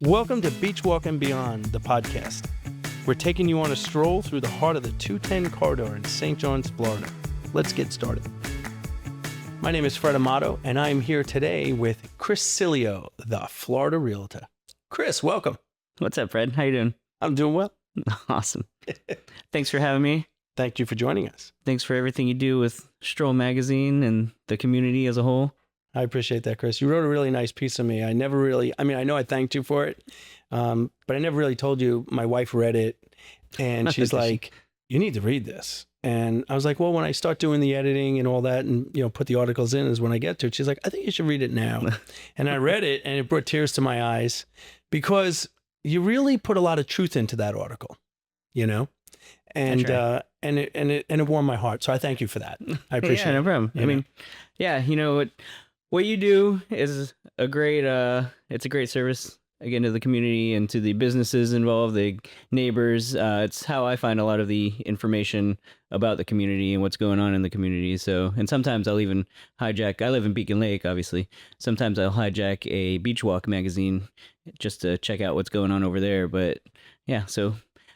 Welcome to Beachwalk and Beyond, the podcast. We're taking you on a stroll through the heart of the 210 corridor in St. John's, Florida. Let's get started. My name is Fred Amato, and I'm here today with Chris Sileo, the Florida Realtor. Chris, welcome. What's up, Fred? How you doing? I'm doing well. Awesome. Thanks for having me. Thank you for joining us. Thanks for everything you do with Stroll Magazine and the community as a whole. I appreciate that, Chris. You wrote a really nice piece of me. I know I thanked you for it, but I never really told you. My wife read it, and she's like, you need to read this. And I was like, well, when I start doing the editing and all that and, put the articles in is when I get to it. She's like, I think you should read it now. And I read it, and it brought tears to my eyes because you really put a lot of truth into that article, and it warmed my heart. So I thank you for that. I appreciate it. Yeah, no problem. I mean, yeah, what you do is it's a great service, again, to the community and to the businesses involved, the neighbors. It's how I find a lot of the information about the community and what's going on in the community. So, and sometimes I'll even hijack, I live in Beacon Lake, obviously. Sometimes I'll hijack a Beachwalk magazine just to check out what's going on over there. But yeah, so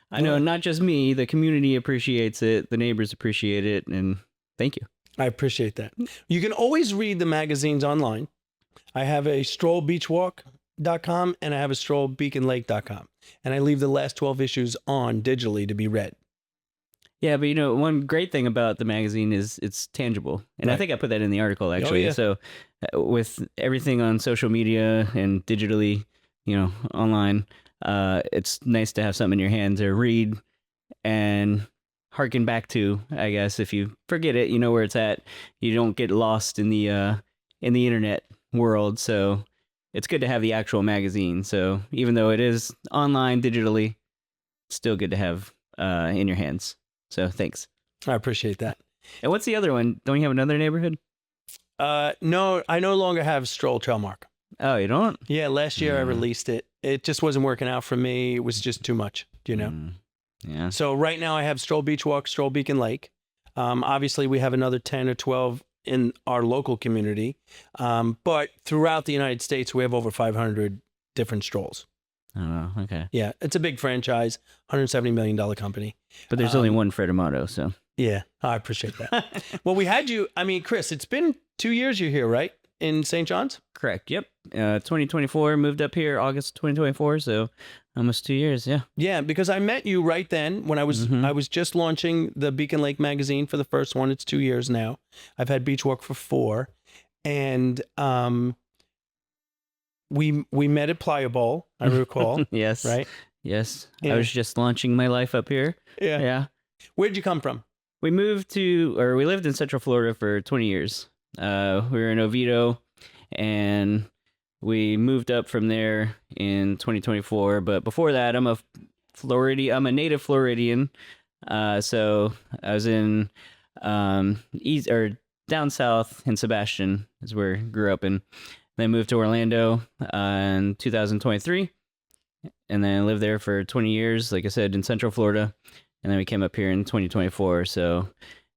I know not just me, the community appreciates it, the neighbors appreciate it, and thank you. I appreciate that. You can always read the magazines online. I have a strollbeachwalk.com and I have a strollbeaconlake.com. And I leave the last 12 issues on digitally to be read. Yeah, but one great thing about the magazine is it's tangible. And right. I think I put that in the article, actually. Oh, yeah. So with everything on social media and digitally, online, it's nice to have something in your hand to read and harken back to. I guess if you forget it, you know where it's at. You don't get lost in the internet world. So it's good to have the actual magazine. So even though it is online digitally, it's still good to have in your hands. So thanks. I appreciate that. And what's the other one? Don't you have another neighborhood? No, I no longer have Stroll Trailmark. Oh, you don't? Yeah, last year I released it. It just wasn't working out for me. It was just too much, Yeah. So right now I have Stroll Beachwalk, Stroll Beacon Lake. Obviously, we have another 10 or 12 in our local community. But throughout the United States, we have over 500 different strolls. Oh, okay. Yeah, it's a big franchise, $170 million company. But there's only one Fred Amato, so. Yeah, I appreciate that. Well, we had you, Chris, it's been 2 years you're here, right? In St. John's? Correct, yep. 2024, moved up here August 2024, so almost 2 years, yeah. Yeah, because I met you right then when I was just launching the Beacon Lake magazine for the first one. It's 2 years now. I've had Beachwalk for 4. And we met at Playa Bowl, I recall. Yes. Right? Yes. Yeah. I was just launching my life up here. Yeah. Where'd you come from? We lived in Central Florida for 20 years. We were in Oviedo, and we moved up from there in 2024. But before that, I'm a native Floridian. So I was in down south in Sebastian is where I grew up in. Then moved to Orlando in 2023, and then I lived there for 20 years, like I said, in Central Florida. And then we came up here in 2024. So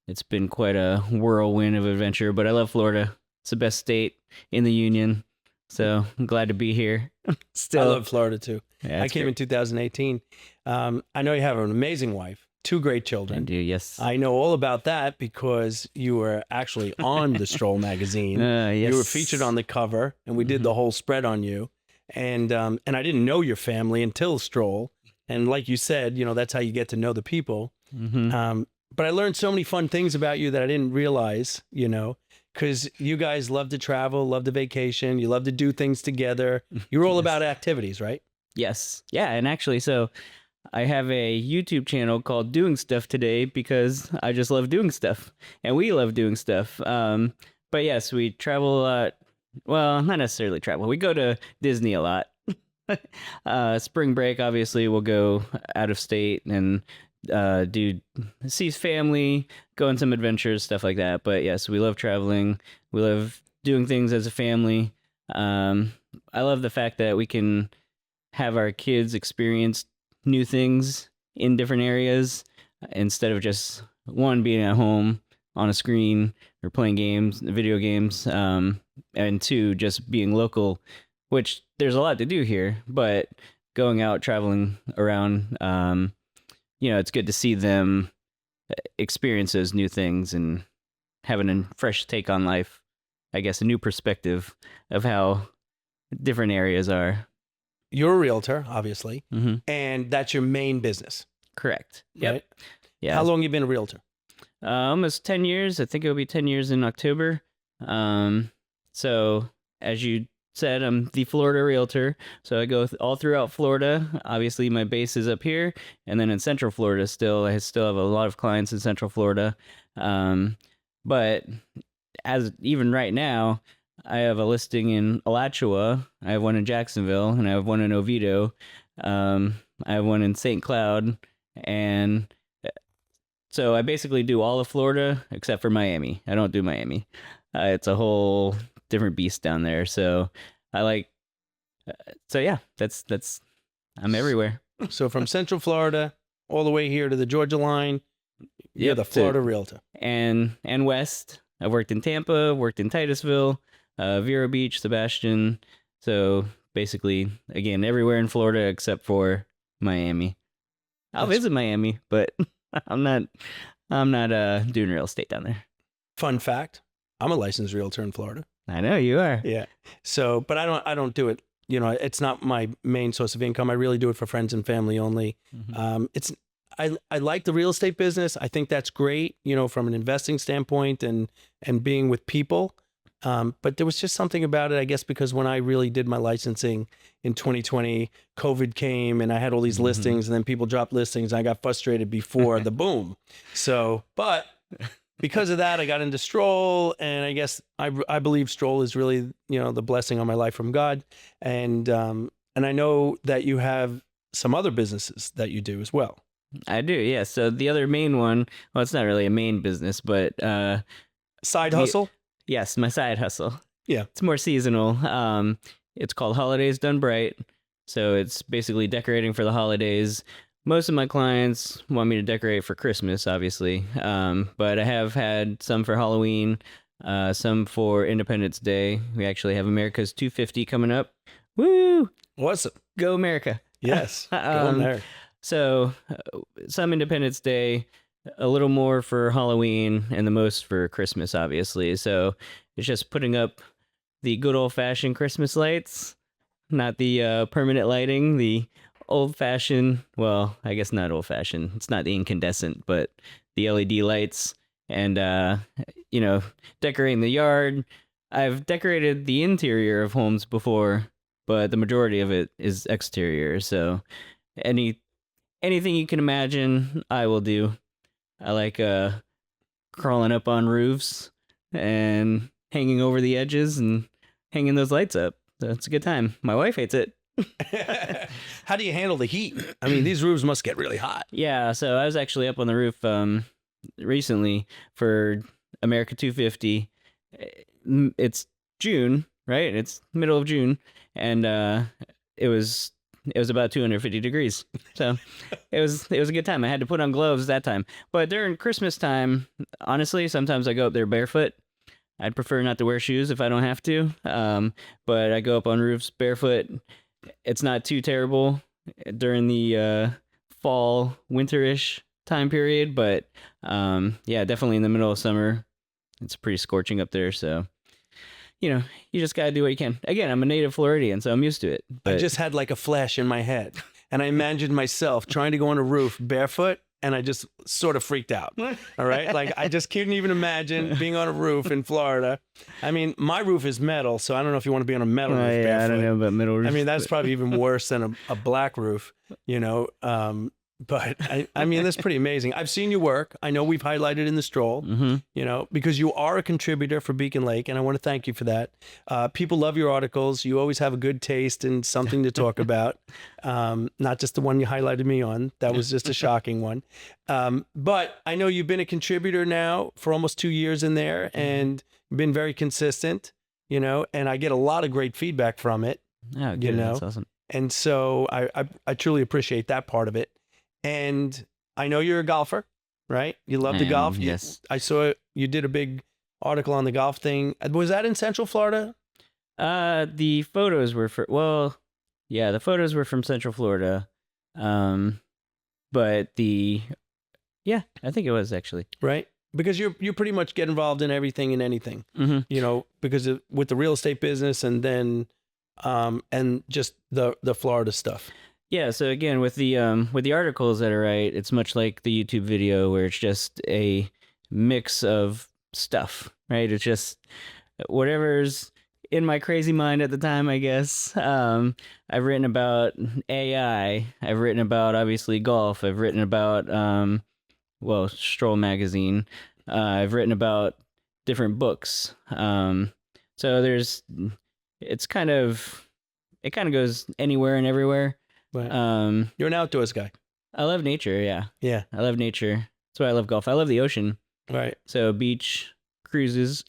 it's been quite a whirlwind of adventure, but I love Florida. It's the best state in the union. So I'm glad to be here. Still, I love Florida too. Yeah, I came in 2018. I know you have an amazing wife, 2 great children. I do, yes. I know all about that because you were actually on the Stroll magazine. Yes. You were featured on the cover, and we did the whole spread on you. And I didn't know your family until Stroll. And like you said, that's how you get to know the people. Mm-hmm. But I learned so many fun things about you that I didn't realize, because you guys love to travel, love to vacation, you love to do things together. You're all about activities, right? Yes. Yeah. And actually, so I have a YouTube channel called Doing Stuff Today because I just love doing stuff, and we love doing stuff. But yes, we travel a lot. Well, not necessarily travel. We go to Disney a lot. Spring break, obviously, we'll go out of state and see family, go on some adventures, stuff like that. But yes, we love traveling. We love doing things as a family. I love the fact that we can have our kids experience new things in different areas instead of just being at home on a screen or playing video games, and 2, just being local which there's a lot to do here, but going out, traveling around, it's good to see them experience those new things and having a fresh take on life. I guess a new perspective of how different areas are. You're a realtor, obviously, Mm-hmm. and that's your main business. Correct. Yep. Right? Yeah. How long you been a realtor? Almost 10 years. I think it'll be 10 years in October. So as you said, I'm the Florida Realtor. So I go all throughout Florida. Obviously, my base is up here, and then in Central Florida I still have a lot of clients in Central Florida. But as even right now, I have a listing in Alachua, I have one in Jacksonville, and I have one in Oviedo. I have one in St. Cloud, and so I basically do all of Florida except for Miami. I don't do Miami. It's a whole different beast down there. So yeah, that's I'm everywhere. So from Central Florida all the way here to the Georgia line, you're the Florida Realtor. And west. I've worked in Tampa, worked in Titusville, Vero Beach, Sebastian. So basically, again, everywhere in Florida except for Miami. I'll visit Miami, but I'm not doing real estate down there. Fun fact, I'm a licensed realtor in Florida. I know you are. Yeah. So, but I don't do it. It's not my main source of income. I really do it for friends and family only. Mm-hmm. I like the real estate business. I think that's great, from an investing standpoint and being with people. But there was just something about it, I guess, because when I really did my licensing in 2020, COVID came and I had all these listings, and then people dropped listings. And I got frustrated before the boom. So, but because of that, I got into Stroll, and I guess I believe Stroll is really, the blessing on my life from God. And I know that you have some other businesses that you do as well. I do, yeah. So the other main one, well, it's not really a main business, but side hustle? Yes, my side hustle. Yeah. It's more seasonal. It's called Holidays Done Bright. So it's basically decorating for the holidays. Most of my clients want me to decorate for Christmas, obviously. But I have had some for Halloween, some for Independence Day. We actually have America's 250 coming up. Woo! Awesome. Go America. Yes. Go America. So some Independence Day, a little more for Halloween, and the most for Christmas, obviously. So it's just putting up the good old-fashioned Christmas lights, not the permanent lighting, the old-fashioned, well, I guess not old-fashioned. It's not the incandescent, but the LED lights, and, decorating the yard. I've decorated the interior of homes before, but the majority of it is exterior. So anything you can imagine, I will do. I like crawling up on roofs and hanging over the edges and hanging those lights up. So it's a good time. My wife hates it. How do you handle the heat? I mean, these roofs must get really hot. Yeah, so I was actually up on the roof recently for America 250. It's June, right? It's middle of June, and it was about 250 degrees. So it was a good time. I had to put on gloves that time. But during Christmas time, honestly, sometimes I go up there barefoot. I'd prefer not to wear shoes if I don't have to. But I go up on roofs barefoot. It's not too terrible during the fall, winterish time period. But yeah, definitely in the middle of summer, it's pretty scorching up there. So you just got to do what you can. Again, I'm a native Floridian, so I'm used to it. But I just had like a flash in my head, and I imagined myself trying to go on a roof barefoot, and I just sort of freaked out. All right? Like, I just couldn't even imagine being on a roof in Florida. I mean, my roof is metal, so I don't know if you want to be on a metal roof barefoot. I don't know about metal roofs. I mean, that's probably even worse than a black roof, But I mean, that's pretty amazing. I've seen you work. I know we've highlighted in the Stroll, because you are a contributor for Beacon Lake, and I want to thank you for that. People love your articles. You always have a good taste and something to talk about. Not just the one you highlighted me on. That was just a shocking one. But I know you've been a contributor now for almost 2 years in there, and been very consistent, and I get a lot of great feedback from it. Oh, good. That's awesome. And so I truly appreciate that part of it. And I know you're a golfer, right? You love to golf. Yes. I saw you did a big article on the golf thing. Was that in Central Florida? The photos were the photos were from Central Florida. But I think it was actually. Right. Because you pretty much get involved in everything and anything, Mm-hmm. because with the real estate business and just the Florida stuff. Yeah, so again with the articles that I write, it's much like the YouTube video where it's just a mix of stuff, right? It's just whatever's in my crazy mind at the time, I guess. I've written about AI. I've written about obviously golf. I've written about Stroll magazine. I've written about different books. So it kind of goes anywhere and everywhere. Right. You're an outdoors guy. I love nature. Yeah. Yeah. I love nature. That's why I love golf. I love the ocean. Right. So beach cruises,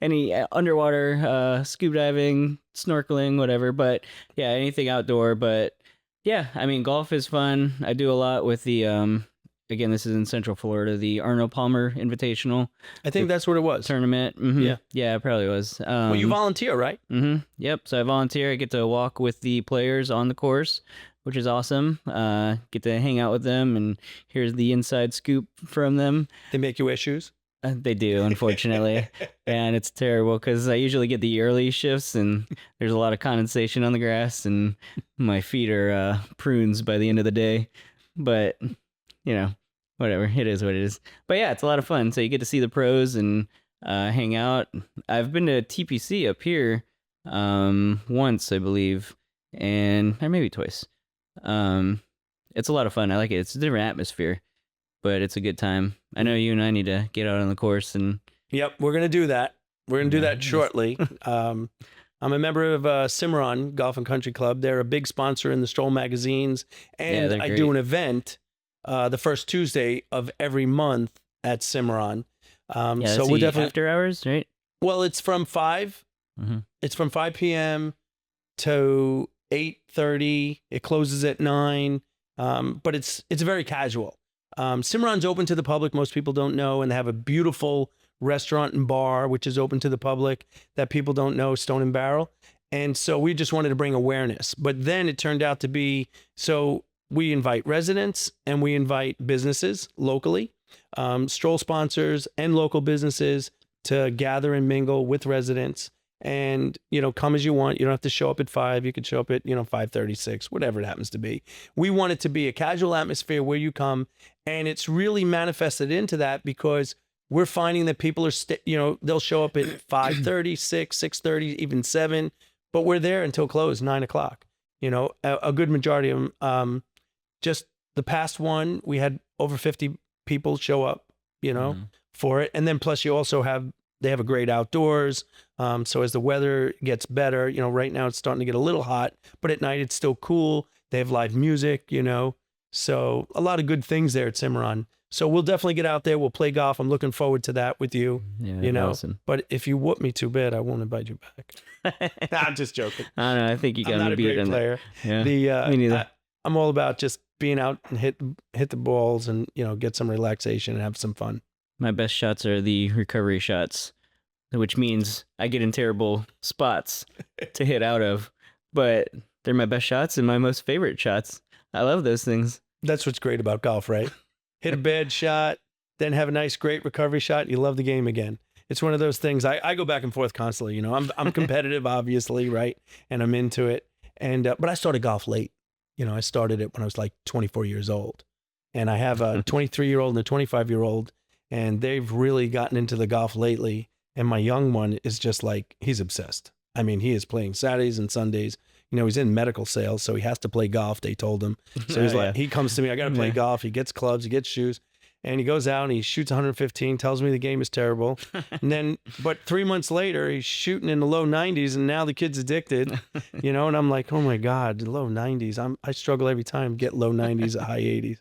any underwater scuba diving, snorkeling, whatever. But yeah, anything outdoor. But yeah, I mean, golf is fun. I do a lot with the again, this is in Central Florida, the Arnold Palmer Invitational. I think that's what it was. Tournament. Mm-hmm. Yeah. Yeah, it probably was. Well, you volunteer, right? Mm-hmm. Yep. So I volunteer. I get to walk with the players on the course, which is awesome. Get to hang out with them, and here's the inside scoop from them. They make you wear shoes? They do, unfortunately. And it's terrible because I usually get the early shifts, and there's a lot of condensation on the grass, and my feet are prunes by the end of the day. But, whatever. It is what it is. But yeah, it's a lot of fun. So you get to see the pros and hang out. I've been to TPC up here once, I believe, or maybe twice. It's a lot of fun. I like it. It's a different atmosphere, but it's a good time. I know you and I need to get out on the course and. Yep, we're gonna do that. We're gonna do that shortly. I'm a member of Cimarron Golf and Country Club. They're a big sponsor in the Stroll magazines, and I do an event the first Tuesday of every month at Cimarron. So we're definitely after hours, right? Well, it's from 5. Mm-hmm. It's from 5 p.m. to 8:30. It closes at 9. But it's very casual. Cimarron's open to the public. Most people don't know, and they have a beautiful restaurant and bar, which is open to the public that people don't know, Stone and Barrel. And so we just wanted to bring awareness. But then it turned out to be, so we invite residents and we invite businesses locally, Stroll sponsors and local businesses to gather and mingle with residents and, come as you want. You don't have to show up at 5. You could show up at, 5:36, whatever it happens to be. We want it to be a casual atmosphere where you come, and it's really manifested into that because we're finding that people are, they'll show up at 5:30, 6, 6:30, even 7, but we're there until close, 9 o'clock. A good majority of them. Just the past one, we had over 50 people show up, for it. And then plus they have a great outdoors. So as the weather gets better, right now it's starting to get a little hot, but at night it's still cool. They have live music, so a lot of good things there at Cimarron. So we'll definitely get out there. We'll play golf. I'm looking forward to that with you. Yeah, awesome. But if you whoop me too bad, I won't invite you back. I'm just joking. I don't know. I think you got me beat. I'm not a great player. Yeah, me neither. I'm all about just being out and hit the balls and, get some relaxation and have some fun. My best shots are the recovery shots, which means I get in terrible spots to hit out of, but they're my best shots and my most favorite shots. I love those things. That's what's great about golf, right? Hit a bad shot, then have a nice, great recovery shot. You love the game again. It's one of those things. I go back and forth constantly. I'm competitive, obviously, right? And I'm into it. And but I started golf late. I started it when I was like 24 years old. And I have a 23-year-old and a 25-year-old, and they've really gotten into the golf lately. And my young one is just like, he's obsessed. I mean, he is playing Saturdays and Sundays. He's in medical sales, so he has to play golf, they told him. So he's he comes to me, I got to play golf. He gets clubs, he gets shoes, and he goes out and he shoots 115, tells me the game is terrible. And then, but 3 months later, he's shooting in the low 90s, and now the kid's addicted, and I'm like, oh my God, low 90s. I struggle every time, get low 90s, high 80s.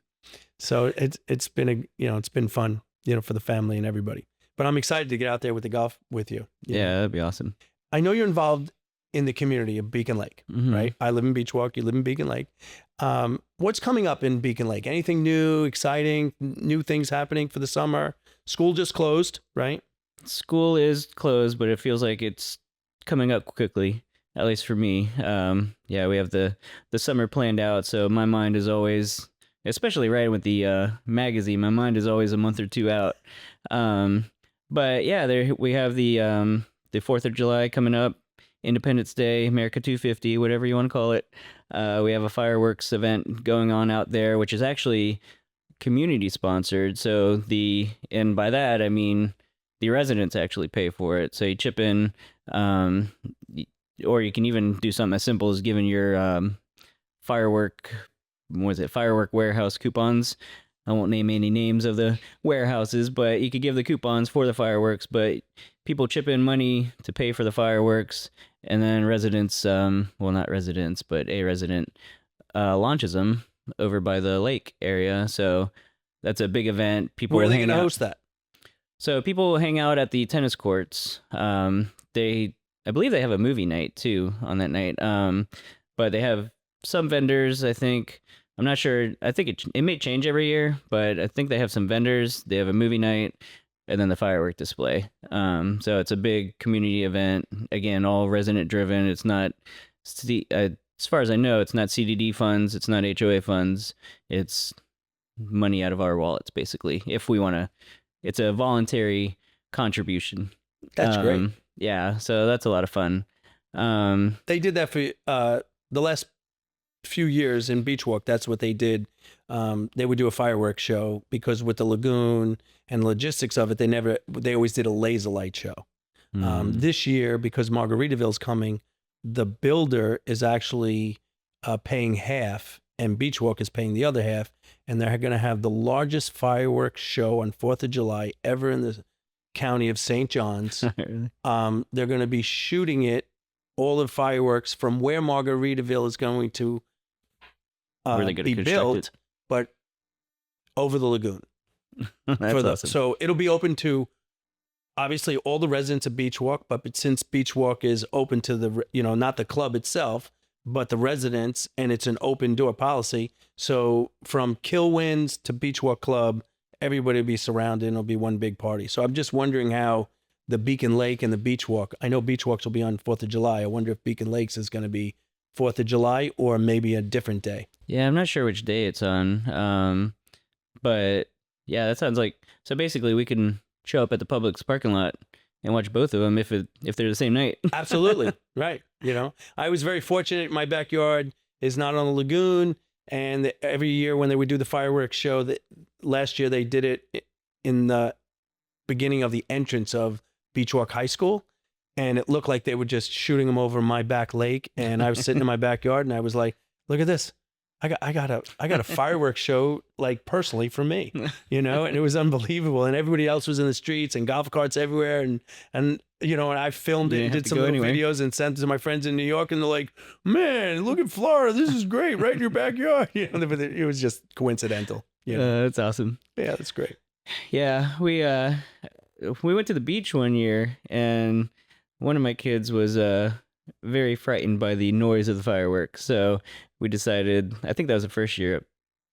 So it's been it's been fun, for the family and everybody. But I'm excited to get out there with the golf with you. Yeah, that'd be awesome. I know you're involved in the community of Beacon Lake, right? I live in Beachwalk. You live in Beacon Lake. What's coming up in Beacon Lake? Anything new, exciting, new things happening for the summer? School just closed, right? School is closed, but it feels like it's coming up quickly, at least for me. Yeah, we have the summer planned out, so my mind is always, especially right with the magazine, my mind is always a month or two out. But yeah, there we have the 4th of July coming up, Independence Day, America 250, whatever you want to call it. We have a fireworks event going on out there, which is actually community sponsored. So and by that I mean the residents actually pay for it. So you chip in, or you can even do something as simple as giving your firework warehouse coupons. I won't name any names of the warehouses, but you could give the coupons for the fireworks, but people chip in money to pay for the fireworks, and then residents, well, not residents, but a resident launches them over by the lake area. So that's a big event. People Where are they hang going to out. host that? So people hang out at the tennis courts. I believe they have a movie night too on that night. But they have some vendors, I think. I'm not sure. I think it may change every year, but I think they have some vendors. They have a movie night and then the firework display. So it's a big community event. Again, all resident driven. It's not, as far as I know, it's not CDD funds. It's not HOA funds. It's money out of our wallets, basically. If we want to, it's a voluntary contribution. That's great. Yeah. So that's a lot of fun. They did that for the last few years in Beachwalk. That's what they did. They would do a fireworks show because with the lagoon and logistics of it, they always did a laser light show. This year, because Margaritaville's coming, the builder is actually paying half and Beachwalk is paying the other half. And they're going to have the largest fireworks show on 4th of July ever in the county of St. John's. Really? They're going to be shooting all the fireworks from where Margaritaville is going to be built, but over the lagoon. That's awesome. So it'll be open to obviously all the residents of Beachwalk, but since Beachwalk is open to the, not the club itself, but the residents, and it's an open door policy. So from Kilwins to Beachwalk Club, everybody will be surrounded and it'll be one big party. So I'm just wondering how the Beacon Lake and the Beachwalk, I know Beachwalks will be on 4th of July. I wonder if Beacon Lakes is going to be 4th of July or maybe a different day. Yeah, I'm not sure which day it's on. But yeah, that sounds like, so basically we can show up at the Publix parking lot and watch both of them if they're the same night. Absolutely. Right. I was very fortunate. My backyard is not on the lagoon. And every year when they would do the fireworks show, that last year they did it in the beginning of the entrance of Beachwalk High School. And it looked like they were just shooting them over my back lake. And I was sitting in my backyard and I was like, look at this. I got a fireworks show, like personally for me, and it was unbelievable. And everybody else was in the streets and golf carts everywhere. And I filmed it and did some little videos and sent it to my friends in New York. And they're like, man, look at Florida. This is great. Right in your backyard. It was just coincidental. That's awesome. Yeah, that's great. Yeah. We went to the beach one year and one of my kids was, very frightened by the noise of the fireworks. So we decided, I think that was the first year,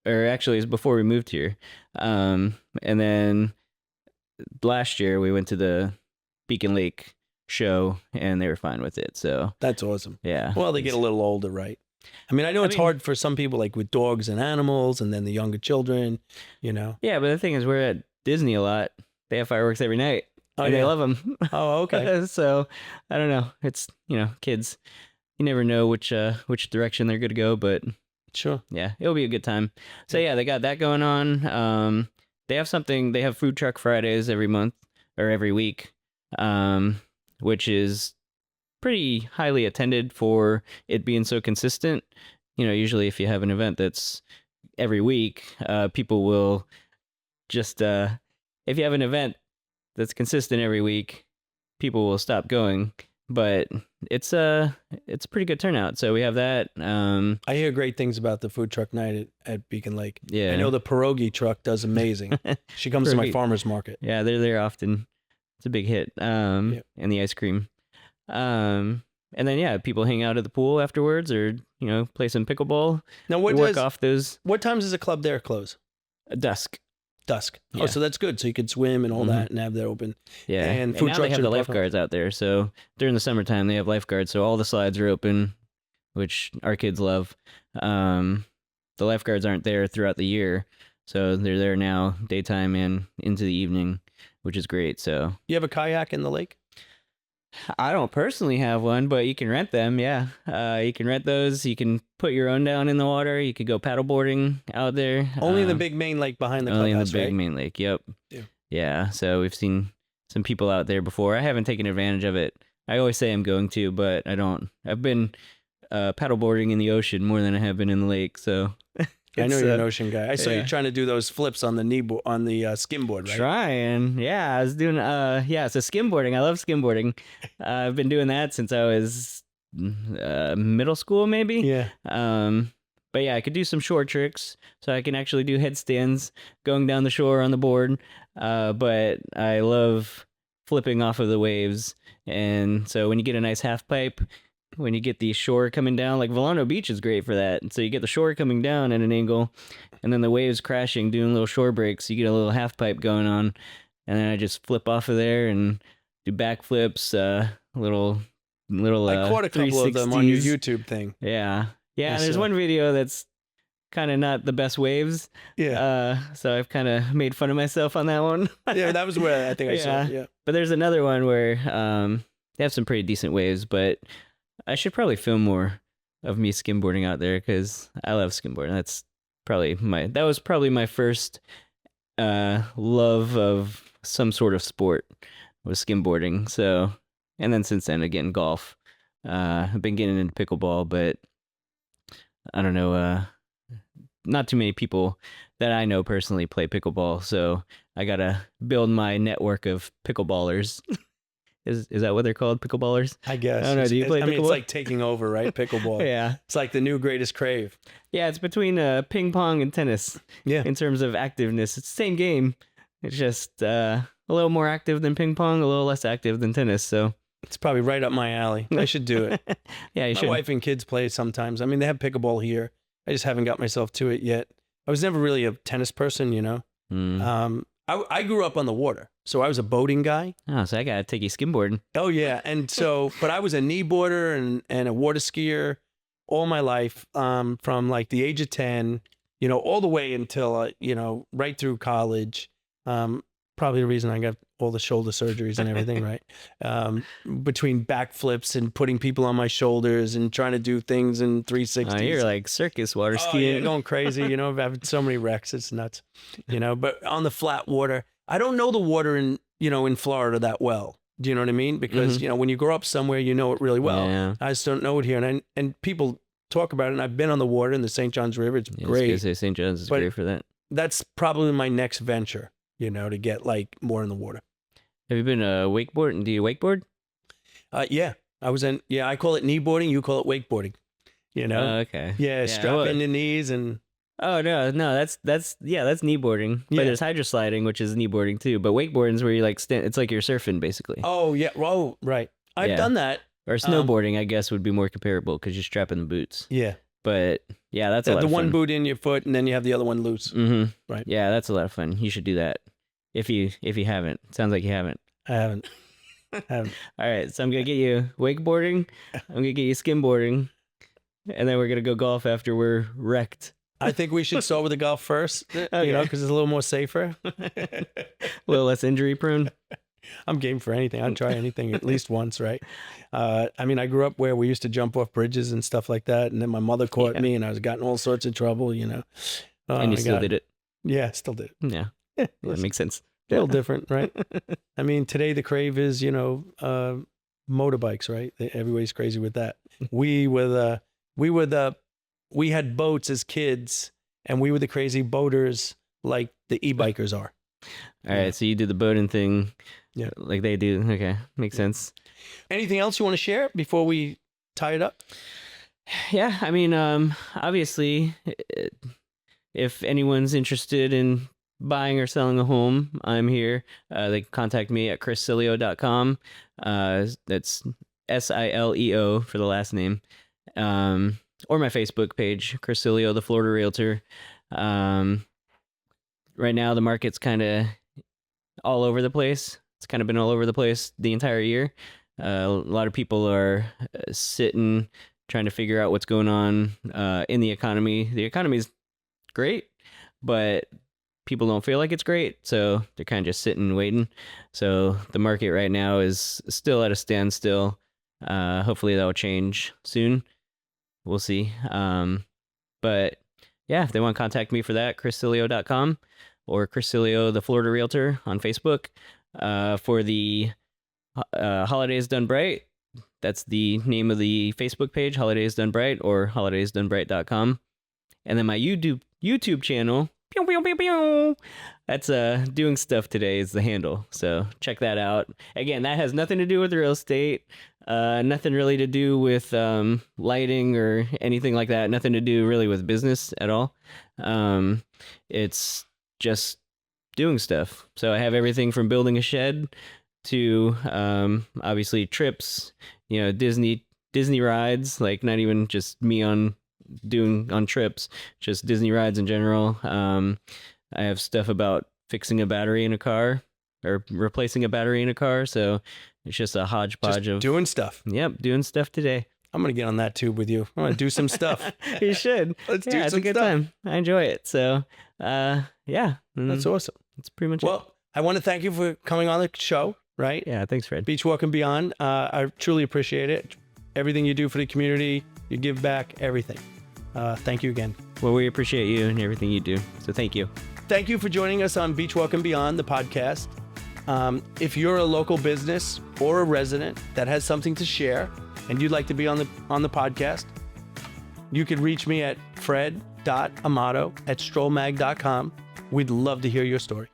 or actually it was before we moved here. And then last year we went to the Beacon Lake show and they were fine with it. So that's awesome. Yeah. Well, they get a little older, right? I know it's hard for some people, like with dogs and animals and then the younger children, Yeah, but the thing is we're at Disney a lot. They have fireworks every night. Oh, and yeah. they love them. Oh, okay. So I don't know. It's, kids, you never know which direction they're going to go, but sure. Yeah, it'll be a good time. So yeah, they got that going on. They have food truck Fridays every month or every week, which is pretty highly attended for it being so consistent. Usually if you have an event that's every week, people will just, if you have an event that's consistent every week, people will stop going. But it's a pretty good turnout. So we have that. I hear great things about the food truck night at Beacon Lake. Yeah, I know the pierogi truck does amazing. She comes to my farmer's market. Yeah, they're there often. It's a big hit. And the ice cream. And then people hang out at the pool afterwards, or play some pickleball. Now, what times does the club there close? Dusk. Dusk. Yeah. Oh, so that's good. So you could swim and all that and have that open. Yeah. And food now they have the lifeguards out there. So during the summertime, they have lifeguards. So all the slides are open, which our kids love. The lifeguards aren't there throughout the year. So they're there now, daytime and into the evening, which is great. So you have a kayak in the lake? I don't personally have one, but you can rent them. Yeah. You can rent those. You can put your own down in the water. You could go paddleboarding out there. Only in the big main lake behind the clubhouse, only in the big right? main lake. Yep. Yeah. Yeah. So we've seen some people out there before. I haven't taken advantage of it. I always say I'm going to, but I don't. I've been paddleboarding in the ocean more than I have been in the lake. So I know you're an ocean guy. I saw you trying to do those flips on the skimboard, right? Trying, yeah. I was doing, so skimboarding. I love skimboarding. I've been doing that since I was middle school, maybe. Yeah. But yeah, I could do some shore tricks, so I can actually do headstands going down the shore on the board. But I love flipping off of the waves, and so when you get a nice half pipe. When you get the shore coming down, like Volano Beach is great for that. So you get the shore coming down at an angle, and then the waves crashing, doing little shore breaks. You get a little half pipe going on, and then I just flip off of there and do backflips, little. I caught a couple of them on your YouTube thing. Yeah. There's one video that's kind of not the best waves. Yeah. So I've kind of made fun of myself on that one. Yeah, that was where I think I saw it. Yeah. But there's another one where they have some pretty decent waves, but I should probably film more of me skimboarding out there because I love skimboarding. That was probably my first love of some sort of sport was skimboarding. So, and then since then, again, golf. I've been getting into pickleball, but I don't know. Not too many people that I know personally play pickleball, so I gotta build my network of pickleballers. Is that what they're called, pickleballers? I guess. I don't know. Do you play pickleball? I mean, it's like taking over, right? Pickleball. Yeah. It's like the new greatest crave. Yeah, it's between ping pong and tennis. Yeah. In terms of activeness, it's the same game. It's just a little more active than ping pong, a little less active than tennis. So it's probably right up my alley. I should do it. Yeah, you should. My wife and kids play sometimes. I mean, they have pickleball here. I just haven't got myself to it yet. I was never really a tennis person, you know. I grew up on the water, so I was a boating guy. Oh, so I gotta take you skimboarding. Oh yeah, and so, but I was a knee boarder and a water skier all my life, from like the age of 10, you know, all the way until right through college. Probably the reason I got all the shoulder surgeries and everything, right? Between backflips and putting people on my shoulders and trying to do things in 360s. You're like circus water skiing. Yeah, going crazy, you know, I've had so many wrecks, it's nuts, you know, but on the flat water, I don't know the water in Florida that well. Do you know what I mean? Because, you know, when you grow up somewhere, you know it really well. Yeah. I just don't know it here. And people talk about it, and I've been on the water in the St. Johns River. It's great. I was gonna say St. John's is great for that. That's probably my next venture, you know, to get like more in the water. Have you been wakeboarding? Do you wakeboard? Yeah. I call it knee boarding. You call it wakeboarding, you know? Okay. Yeah. Strap in the knees and. Oh, no, that's knee boarding. But there's hydrosliding, which is knee boarding too. But wakeboarding is where you like it's like you're surfing basically. Oh, yeah. Oh, right. I've done that. Or snowboarding, I guess, would be more comparable because you're strapping the boots. Yeah. But yeah, that's a lot of fun. The one boot in your foot and then you have the other one loose. Mm-hmm. Right. Yeah, that's a lot of fun. You should do that. If you haven't. Sounds like you haven't. I haven't. All right, so I'm going to get you wakeboarding. I'm going to get you skimboarding. And then we're going to go golf after we're wrecked. I think we should start with the golf first, you know, because it's a little more safer. A little less injury prone. I'm game for anything. I'd try anything at least once, right? I mean, I grew up where we used to jump off bridges and stuff like that. And then my mother caught me and I was gotten all sorts of trouble, you know. And you still did it. Yeah, still did it. Yeah. That makes sense. A little different, right? I mean, today the crave is, you know, motorbikes, right? Everybody's crazy with that. We had boats as kids, and we were the crazy boaters like the e-bikers are. All right, so you do the boating thing like they do. Okay, makes sense. Anything else you want to share before we tie it up? Yeah, I mean, obviously, if anyone's interested in buying or selling a home, I'm here. They can contact me at chrissileo.com. That's Sileo for the last name. Or my Facebook page, Chris Sileo, the Florida Realtor. right now the market's kind of all over the place. It's kind of been all over the place the entire year. A lot of people are sitting, trying to figure out what's going on in the economy. The economy's great, but people don't feel like it's great, so they're kind of just sitting and waiting. So the market right now is still at a standstill. Hopefully that will change soon. We'll see. But yeah, if they want to contact me for that, chrissileo.com or Chris Sileo, the Florida Realtor on Facebook. For the Holidays Done Bright, that's the name of the Facebook page, Holidays Done Bright, or holidaysdonebbright.com. And then my YouTube channel, pew, pew, pew, pew, that's Doing Stuff Today is the handle. So check that out. Again, that has nothing to do with real estate, nothing really to do with lighting or anything like that. Nothing to do really with business at all. It's just doing stuff. So I have everything from building a shed to obviously trips, Disney rides, like not even just me on trips, just Disney rides in general. I have stuff about fixing a battery in a car or replacing a battery in a car. So it's just a hodgepodge of doing stuff. Yep, doing stuff today. I'm going to get on that tube with you. I'm going to do some stuff. You should. Let's do some it's a good stuff. time. I enjoy it. So, yeah. That's awesome. That's pretty much it. Well, I want to thank you for coming on the show, right? Yeah, thanks, Fred. Beachwalk and Beyond. I truly appreciate it. Everything you do for the community, you give back, everything. Thank you again. Well, we appreciate you and everything you do. So thank you. Thank you for joining us on Beachwalk and Beyond, the podcast. If you're a local business or a resident that has something to share and you'd like to be on the podcast, you could reach me at fred.amato@strollmag.com. We'd love to hear your story.